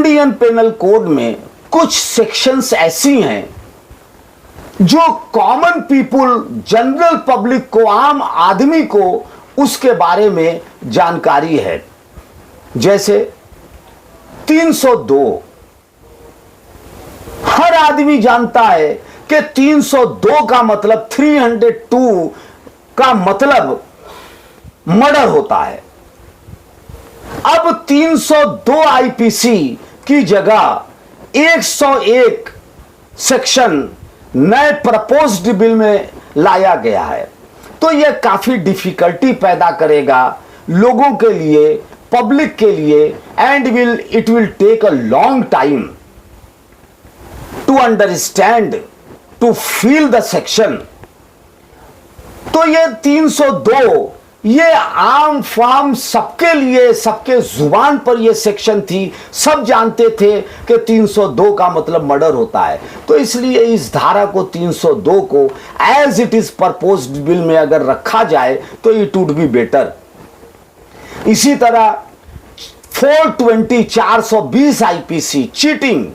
Indian Penal code में कुछ sections ऐसी हैं जो कॉमन पीपुल, जनरल पब्लिक को, आम आदमी को उसके बारे में जानकारी है। जैसे 302, हर आदमी जानता है कि 302 का मतलब 302 का मतलब मर्डर होता है। अब 302 आईपीसी की जगह 101 सेक्शन नए प्रपोज्ड बिल में लाया गया है, तो यह काफी डिफिकल्टी पैदा करेगा लोगों के लिए, पब्लिक के लिए, and it will take a long time to understand, to feel the section. तो ये 302 ये आम फाम सबके लिए, सबके जुबान पर ये सेक्शन थी, सब जानते थे कि 302 का मतलब मर्डर होता है। तो इसलिए इस धारा को 302 को as it is proposed bill में अगर रखा जाए तो इट वुड बी बेटर। इसी तरह 420 420 आईपीसी चीटिंग,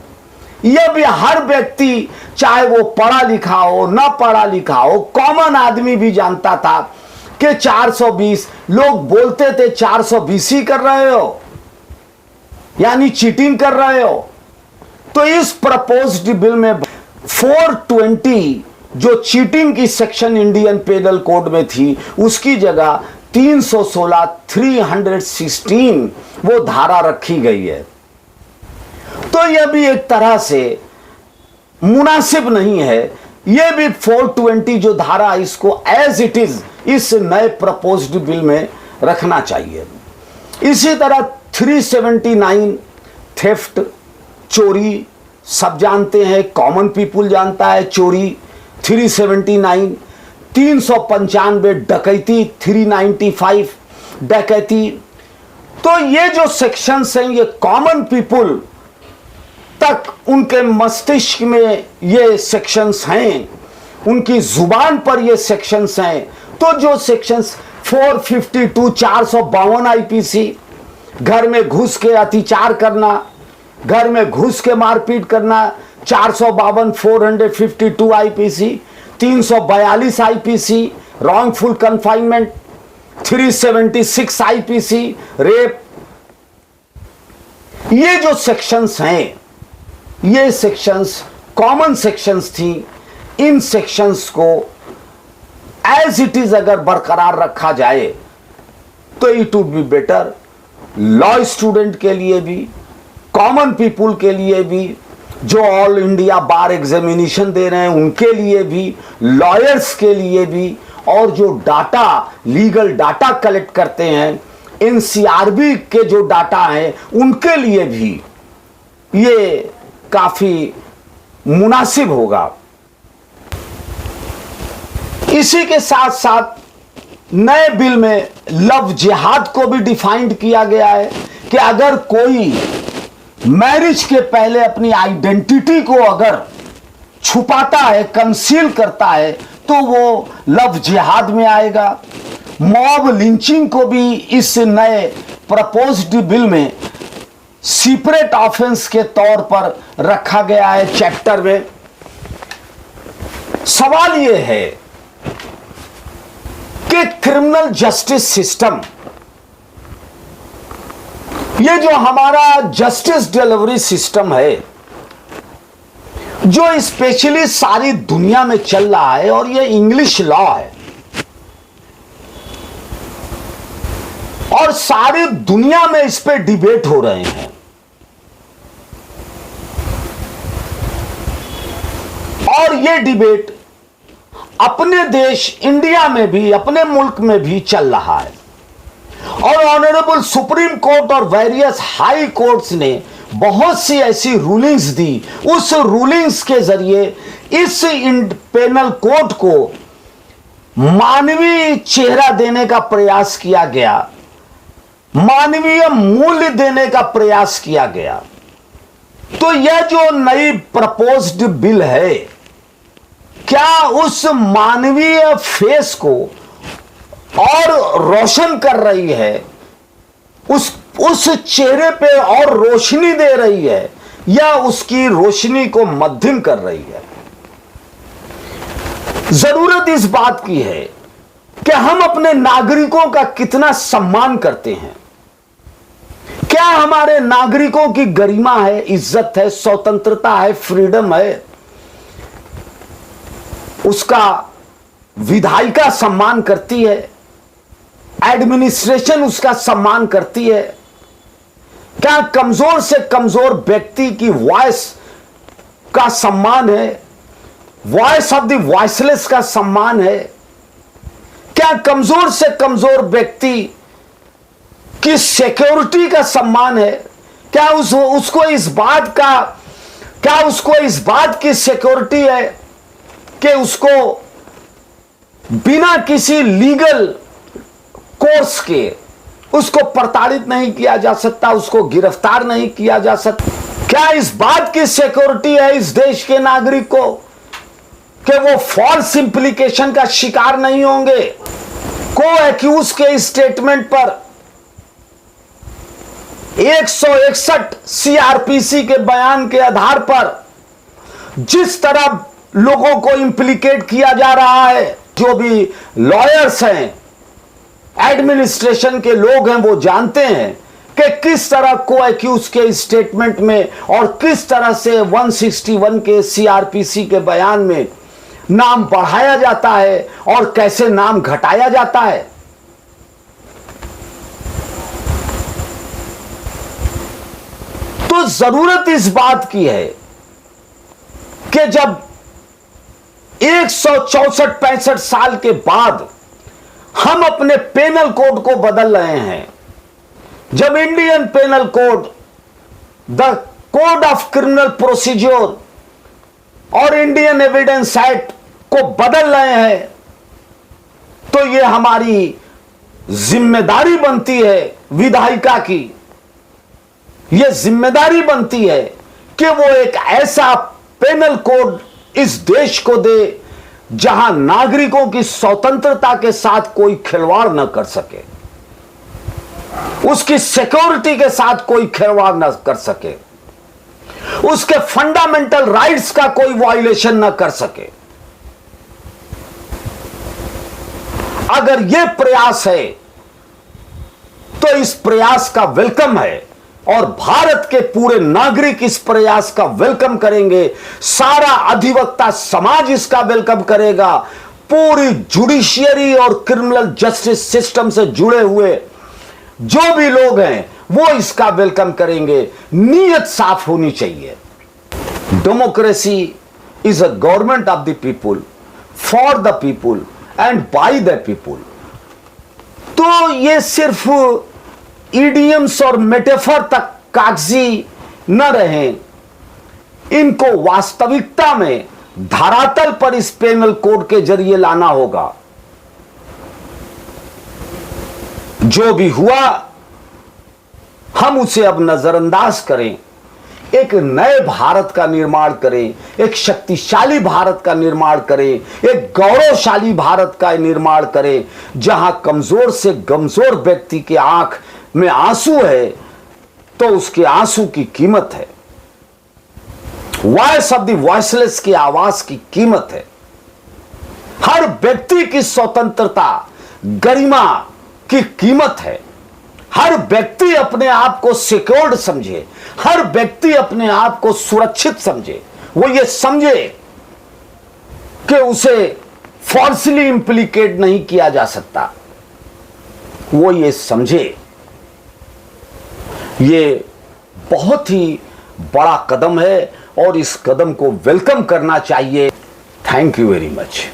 यह भी हर व्यक्ति, चाहे वो पढ़ा लिखा हो ना पढ़ा लिखा हो, कॉमन आदमी भी जानता था कि 420, लोग बोलते थे 420 ही कर रहे हो, यानी चीटिंग कर रहे हो। तो इस प्रपोज्ड बिल में 420 जो चीटिंग की सेक्शन इंडियन पेनल कोड में थी, उसकी जगह 316 316 वो धारा रखी गई है। तो यह भी एक तरह से मुनासिब नहीं है। यह भी 420 जो धारा, इसको एज इट इज इस नए प्रपोज्ड बिल में रखना चाहिए। इसी तरह 379 थेफ्ट, चोरी, सब जानते हैं, कॉमन पीपुल जानता है चोरी। 379 395 डकैती, 395 डकैती। तो ये जो सेक्शंस हैं ये कॉमन पीपुल तक, उनके मस्तिष्क में ये सेक्शंस हैं, उनकी जुबान पर ये सेक्शंस हैं। तो जो सेक्शंस 452 452 आईपीसी, घर में घुस के अत्याचार करना, घर में घुस के मारपीट करना, 452 452 IPC, 342 IPC wrongful confinement, 376 IPC rape. ये जो सेक्शंस हैं, ये सेक्शंस कॉमन सेक्शंस थी। इन सेक्शंस को एज इट इज अगर बरकरार रखा जाए तो it would be better, law student के लिए भी, कॉमन पीपुल के लिए भी, जो ऑल इंडिया बार एग्जामिनेशन दे रहे हैं उनके लिए भी, लॉयर्स के लिए भी, और जो डाटा, लीगल डाटा कलेक्ट करते हैं, एनसीआरबी के जो डाटा हैं उनके लिए भी ये काफी मुनासिब होगा। इसी के साथ साथ नए बिल में लव जिहाद को भी डिफाइंड किया गया है कि अगर कोई मैरिज के पहले अपनी आइडेंटिटी को अगर छुपाता है, कंसील करता है, तो वो लव जिहाद में आएगा। मॉब लिंचिंग को भी इस नए प्रपोज्ड बिल में सीपरेट ऑफेंस के तौर पर रखा गया है चैप्टर में। सवाल यह है कि क्रिमिनल जस्टिस सिस्टम, ये जो हमारा जस्टिस डिलीवरी सिस्टम है, जो स्पेशली सारी दुनिया में चल रहा है, और ये इंग्लिश लॉ है, और सारी दुनिया में इस पे डिबेट हो रहे हैं। और ये डिबेट अपने देश इंडिया में भी, अपने मुल्क में भी चल रहा है। और ऑनरेबल सुप्रीम कोर्ट और वेरियस हाई कोर्ट्स ने बहुत सी ऐसी रूलिंग्स दी। उस रूलिंग्स के जरिए इस पेनल कोड को मानवीय चेहरा देने का प्रयास किया गया, मानवीय मूल्य देने का प्रयास किया गया। तो यह जो नई प्रपोज्ड बिल है, क्या उस मानवीय फेस को और रोशन कर रही है, उस उस चेहरे पे और रोशनी दे रही है या उसकी रोशनी को मध्यम कर रही है। जरूरत इस बात की है कि हम अपने नागरिकों का कितना सम्मान करते हैं। क्या हमारे नागरिकों की गरिमा है, इज्जत है, स्वतंत्रता है, फ्रीडम है, उसका विधायिका सम्मान करती है, एडमिनिस्ट्रेशन उसका सम्मान करती है? क्या कमजोर से कमजोर व्यक्ति की वॉइस का सम्मान है, वॉइस ऑफ द वॉइसलेस का सम्मान है? क्या कमजोर से कमजोर व्यक्ति की सिक्योरिटी का सम्मान है? क्या उसको इस बात की सिक्योरिटी है कि उसको बिना किसी लीगल कोर्स के उसको प्रताड़ित नहीं किया जा सकता, उसको गिरफ्तार नहीं किया जा सकता? क्या इस बात की सिक्योरिटी है इस देश के नागरिक को कि वो फॉल्स इंप्लीकेशन का शिकार नहीं होंगे? को एक्यूज के स्टेटमेंट पर 161 सीआरपीसी के बयान के आधार पर जिस तरह लोगों को इंप्लीकेट किया जा रहा है, जो भी लॉयर्स हैं, एडमिनिस्ट्रेशन के लोग हैं, वो जानते हैं कि किस तरह को एक्यूज के स्टेटमेंट में और किस तरह से 161 के सीआरपीसी के बयान में नाम बढ़ाया जाता है और कैसे नाम घटाया जाता है। तो जरूरत इस बात की है कि जब 164-65 साल के बाद हम अपने पेनल कोड को बदल रहे हैं, जब Indian Penal Code, the Code of Criminal Procedure और इंडियन एविडेंस एक्ट को बदल रहे हैं, तो यह हमारी जिम्मेदारी बनती है विधायिका की, यह जिम्मेदारी बनती है कि वो एक ऐसा पेनल कोड इस देश को दे जहां नागरिकों की स्वतंत्रता के साथ कोई खिलवाड़ न कर सके, उसकी सिक्योरिटी के साथ कोई खिलवाड़ न कर सके, उसके फंडामेंटल राइट्स का कोई वायलेशन न कर सके। अगर यह प्रयास है तो इस प्रयास का वेलकम है और भारत के पूरे नागरिक इस प्रयास का वेलकम करेंगे, सारा अधिवक्ता समाज इसका वेलकम करेगा, पूरी जुडिशियरी और क्रिमिनल जस्टिस सिस्टम से जुड़े हुए जो भी लोग हैं वो इसका वेलकम करेंगे। नीयत साफ होनी चाहिए। Democracy is a government of the people, for the people and by the people. तो ये सिर्फ इडियम्स और मेटाफर तक कागजी न रहें, इनको वास्तविकता में धरातल पर इस पेनल कोड के जरिए लाना होगा। जो भी हुआ हम उसे अब नजरअंदाज करें, एक नए भारत का निर्माण करें, एक शक्तिशाली भारत का निर्माण करें, एक गौरवशाली भारत का निर्माण करें, जहां कमजोर से कमजोर व्यक्ति की आंख में आंसू है तो उसके आंसू की कीमत है, वॉइस ऑफ द वॉइसलेस की आवाज की कीमत है। हर व्यक्ति की स्वतंत्रता, गरिमा की कीमत है। हर व्यक्ति अपने आप को सिक्योर्ड समझे, हर व्यक्ति अपने आप को सुरक्षित समझे, वो ये समझे कि उसे फॉल्सली इंप्लीकेट नहीं किया जा सकता, वो ये समझे। ये बहुत ही बड़ा कदम है और इस कदम को वेलकम करना चाहिए। Thank you very much.